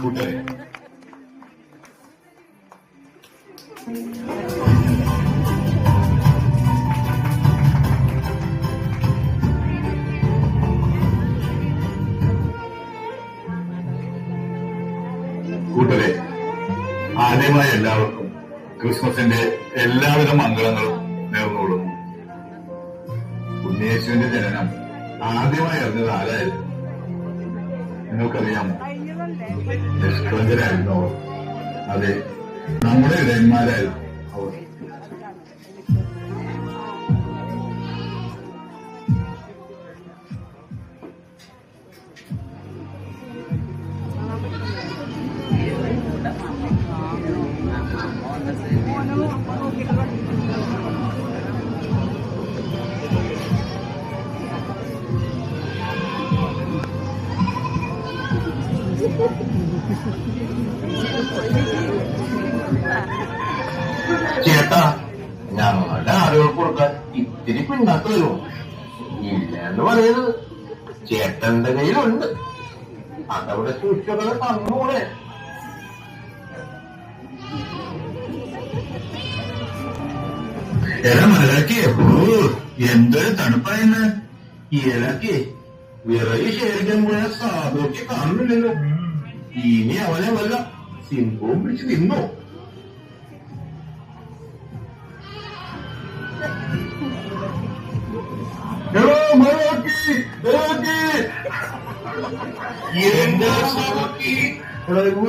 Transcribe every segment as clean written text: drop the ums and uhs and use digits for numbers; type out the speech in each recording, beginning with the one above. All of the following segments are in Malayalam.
കൂട്ടരെ, കൂട്ടരെ, ആദ്യമായി എല്ലാവർക്കും ക്രിസ്മസിന്റെ എല്ലാവിധ മംഗളങ്ങളും നേർന്നുകൊള്ളുന്നു. ഉണ്ണിയേശുവിന്റെ ജനനം ആദ്യമായി അറിഞ്ഞത് ആരായിരുന്നു? നിങ്ങൾക്കറിയാമോ? നിഷ്കളങ്കരായിരുന്നു അവർ. അതെ, നമ്മുടെ ഇടയന്മാരായിരുന്നു അവർ. ചേട്ടാ, ഞങ്ങളുടെ ആളുകൾക്ക് കൊടുക്കാൻ ഇത്തിരി പിന്നാക്ക് വരുമോ? ഇല്ല എന്ന് പറയുന്നത് ചേട്ടന്റെ കയ്യിലുണ്ട്. അതവിടെ സൂക്ഷിച്ചൊക്കെ തന്നൂടെ? എടാ മലയാക്കി, എന്തൊരു തണുപ്പായെന്ന്. ഈ ഇലക്ക് വിറകി ശേഖരിക്കാൻ പോയ സാധുക്ക് കാണുന്നില്ലല്ലോ. ഇനി അവനെ വല്ല സിംഹവും പിടിച്ച് തിന്നോ?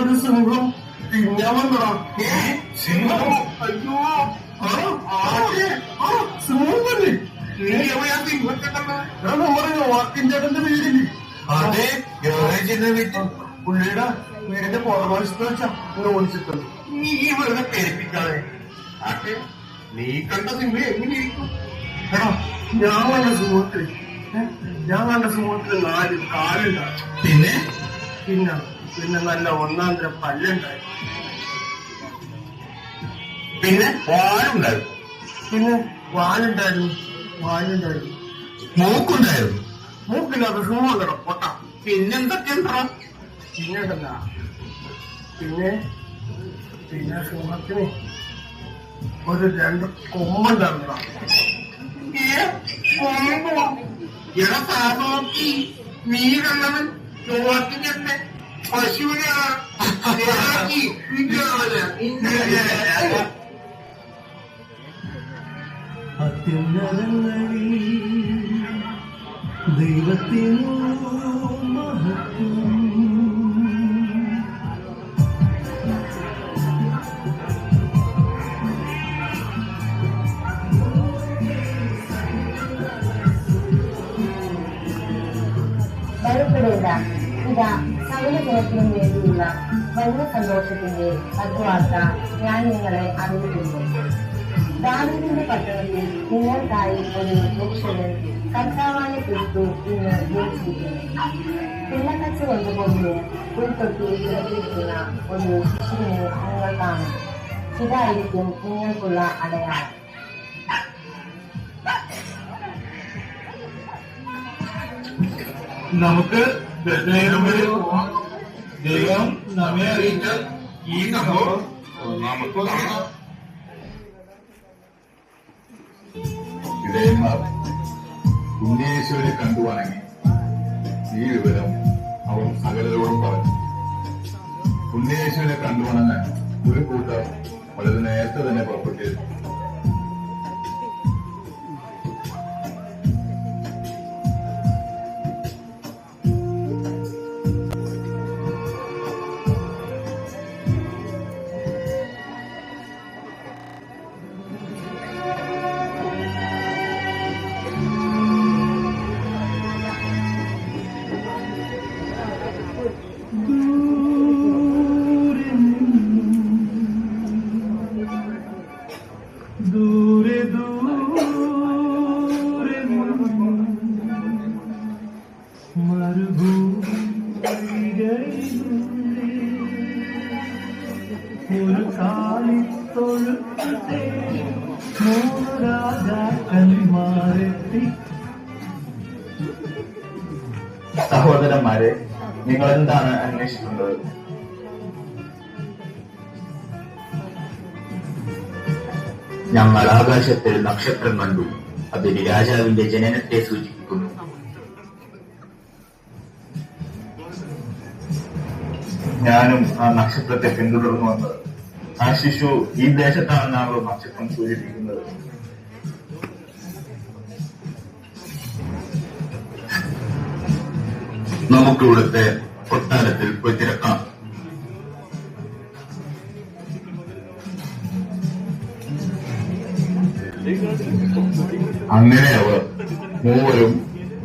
ഒരു സിംഹം തിന്നാൻ വന്നോ? സിംഹം? അയ്യോ, സിംഹം തന്നെ. നമ്മുടെ വാക്കിൻചേട്ടന്റെ വീടില്ലേ? അതെ, വീട്ടിൽ പുള്ളിയുടെ വീടിന്റെ പുറകുവശത്ത് വെച്ചാ ഓടിച്ചിട്ടുണ്ട്. നീ വെറുതെ പേരിപ്പിക്കാതെ. നീ കണ്ട സിംഹം എങ്ങനെയിരിക്കും? എടാ, ഞാൻ കണ്ട സിംഹത്തിൽ 4 കാലുണ്ടായി. പിന്നെ പിന്നെ പിന്നെ നല്ല ഒന്നാന്തരം പല്ലുണ്ടായി. പിന്നെ വാലുണ്ടായിരുന്നു. മൂക്കുണ്ടായിരുന്നു. മൂക്കില്ലാത്ത സിംഹമുണ്ടോ പൊട്ട? പിന്നെന്തൊക്കെയുണ്ടോ? പിന്നെണ്ടല്ല, പിന്നെ സിംഹത്തിന് ഒരു 2 കൊമ്പുണ്ടായിരുന്നോ? നോക്കി നീ കണ്ടവൻ നോക്കിന്റെ പശുവിനാണ്. അത്യുന്നതങ്ങളിൽ ദൈവത്തിനു മഹത്വം. ഭയപ്പെടേണ്ട, ഇതാ സകലജനത്തിനും വേണ്ടിയുള്ള വലിയ സന്തോഷത്തിന്റെ സദ്വാർത്ത ഞാൻ നിങ്ങളെ അറിയിക്കുന്നു. ദാവീദിന്റെ പട്ടണത്തിൽ നിങ്ങൾക്കായി ഒരു രക്ഷകൻ, കർത്താവായ ക്രിസ്തു ഇന്ന് ജനിച്ചിരിക്കുന്നു. പിള്ളക്കച്ച് കൊണ്ടുപോകുന്ന ഉൾത്തൊട്ടിയിൽ കിടത്തിയിരിക്കുന്ന ഒരു ശിശുവിനെ നിങ്ങൾ കാണും. ഇതായിരിക്കും നിങ്ങൾക്കുള്ള അടയാളം. നമുക്ക് ദൈവം നമ്മെ അറിയിച്ച ഈ സംഭവം നമുക്ക് കാണാം. ഇടയന്മാർ ഉണ്ണിയേശുവിനെ കണ്ടു വണങ്ങി. ഈ വിവരം അവൻ സകലരോടും പറഞ്ഞു. ഉണ്ണിയേശുവിനെ കണ്ടു വണങ്ങാൻ ഒരു കൂട്ടർ വളരെ നേരത്തെ തന്നെ പുറപ്പെട്ടിരുന്നു. ഒരു കാലിത്തൊഴുത്തെ 3 രാജാക്കന്മാരെത്തി. സഹോദരന്മാരെ, നിങ്ങൾ എന്താണ് അന്വേഷിക്കുന്നത്? ഞങ്ങൾ ആകാശത്തിൽ നക്ഷത്രം കണ്ടു. അതൊരു രാജാവിന്റെ ജനനത്തെ സൂചിപ്പിക്കുന്നു. ഞാനും ആ നക്ഷത്രത്തെ പിന്തുടർന്നു വന്നത്. ആ ശിശു ഈ ദേശത്താണെന്നാണല്ലോ നക്ഷത്രം സൂചിപ്പിക്കുന്നത്. നമുക്ക് ഇവിടുത്തെ കൊട്ടാരത്തിൽ പോയി തിരക്കാം. അങ്ങനെ അവർ മൂവരും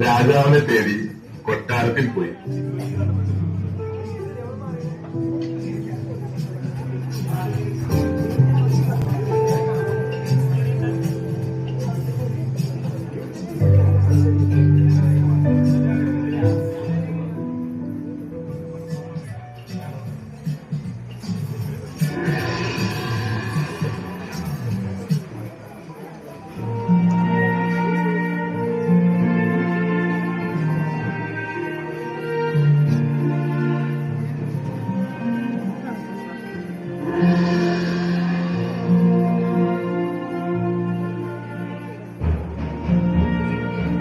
രാജാവിനെ തേടി കൊട്ടാരത്തിൽ പോയി.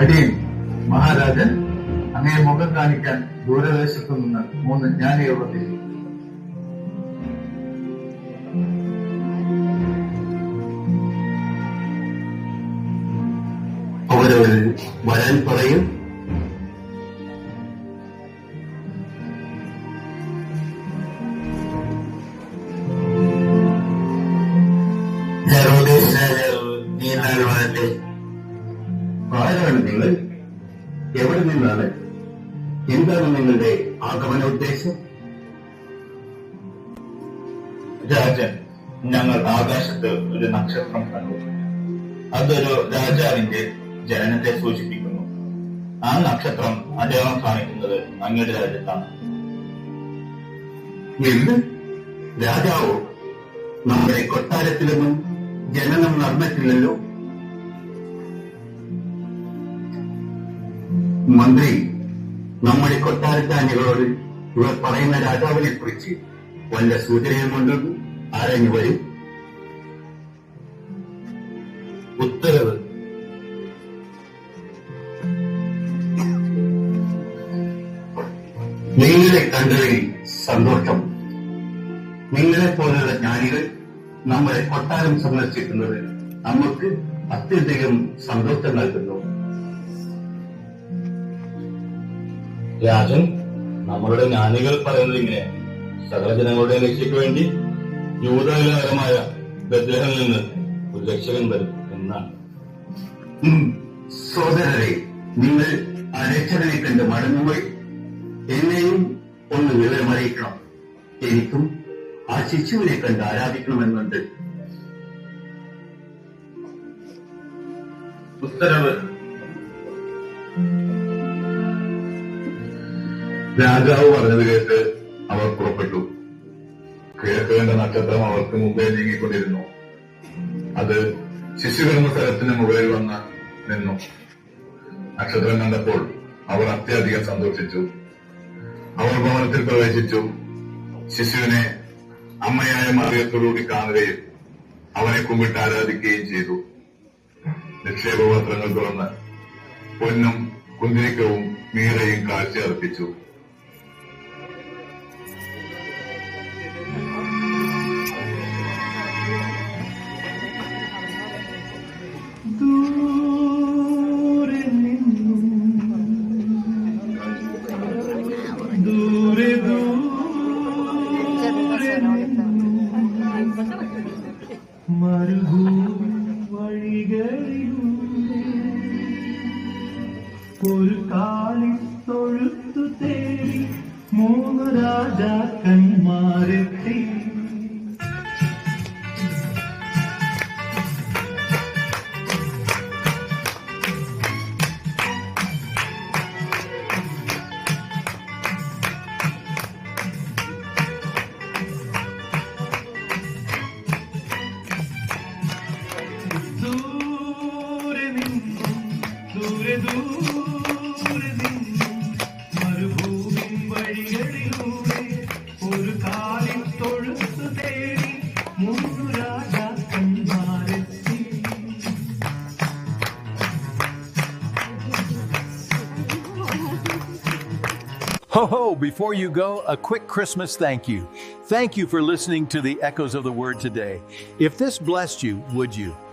അടിയൻ മഹാരാജൻ, അങ്ങയെ മുഖം കാണിക്കാൻ ദൂരദേശത്തു നിന്ന് 3 ജ്ഞാനികൾ വന്നിരിക്കുന്നു. അവരോട് വരാൻ പറയും. ആരാണ് നിങ്ങൾ? എവിടെ നിന്നാണ്? എന്താണ് നിങ്ങളുടെ ആഗമന ഉദ്ദേശം? രാജൻ, ഞങ്ങൾ ആകാശത്ത് ഒരു നക്ഷത്രം കണ്ടു. അതൊരു രാജാവിന്റെ ജനനത്തെ സൂചിപ്പിക്കുന്നു. ആ നക്ഷത്രം അടയാളം കാണിക്കുന്നത് അങ്ങയുടെ രാജ്യത്താണ്. എന്ത്? രാജാവോ? നമ്മുടെ കൊട്ടാരത്തിലൊന്നും ജനനം നടന്നിട്ടില്ലല്ലോ. മന്ത്രി, നമ്മുടെ കൊട്ടാരത്താനികളോട് ഇവർ പറയുന്ന രാജാവിനെ കുറിച്ച് വല്ല സൂചനയും കൊണ്ടും ആരഞ്ഞു വരും. ഉത്തരവ്. നിങ്ങളെ കണ്ടതിൽ സന്തോഷം. നിങ്ങളെ പോലുള്ള ജ്ഞാനികൾ നമ്മുടെ കൊട്ടാരം സന്ദർശിക്കുന്നത് നമുക്ക് അത്യധികം സന്തോഷം നൽകുന്നു. രാജൻ, നമ്മളുടെ ജ്ഞാനികൾ പറയുന്നത് ഇങ്ങനെ: സകല ജനങ്ങളുടെ രക്ഷയ്ക്ക് വേണ്ടി യൂദാനഗരമായ ബെത്ലഹേമിൽ നിന്ന് ഒരു രക്ഷകൻ വരും എന്നാണ്. സോദരരെ, നിങ്ങൾ ആ രക്ഷകനെ കണ്ട് മടങ്ങുപോയി എന്നെയും ഒന്ന് വിവരമറിയിക്കണം. എനിക്കും ആ ശിശുവിനെ കണ്ട് ആരാധിക്കണമെന്നുണ്ട്. ഉത്തരവ്. രാജാവ് പറഞ്ഞത് കേട്ട് അവർ പുറപ്പെട്ടു. കിഴക്കേണ്ട നക്ഷത്രം അവർക്ക് മുമ്പേ നീങ്ങിക്കൊണ്ടിരുന്നു. അത് ശിശുകിടന്ന സ്ഥലത്തിന് മുകളിൽ വന്ന് നിന്നു. നക്ഷത്രം കണ്ടപ്പോൾ അവർ അത്യധികം സന്തോഷിച്ചു. അവർ ഭവനത്തിൽ പ്രവേശിച്ചു. ശിശുവിനെ അമ്മയായ മറിയത്തോടുകൂടി കാണുകയും അവനെ കുമ്പിട്ട് ആരാധിക്കുകയും ചെയ്തു. നിക്ഷേപപത്രങ്ങൾ തുറന്ന് പൊന്നും കുന്തിരിക്കവും മീറയും കാഴ്ച അർപ്പിച്ചു. ദൂരെ നിന്നും ദൂരെ ദൂരെ മരുഭൂമി വഴികളിലൂടെ ഒരു കാലിത്തൊഴുത്തു തേടി 3 രാജാക്കന്മാരെത്തി. ദൂരെ നിന്നും ദൂരെ ദൂരെ നിന്നും മരുഭൂമി വഴികളിലൂടെ ഒരു കാലിത്തൊഴുത്തു തേടി 3 രാജാക്കന്മാരെത്തി. Ho ho, before you go, a quick Christmas thank you. Thank you for listening to the Echoes of the Word today. If this blessed you, would you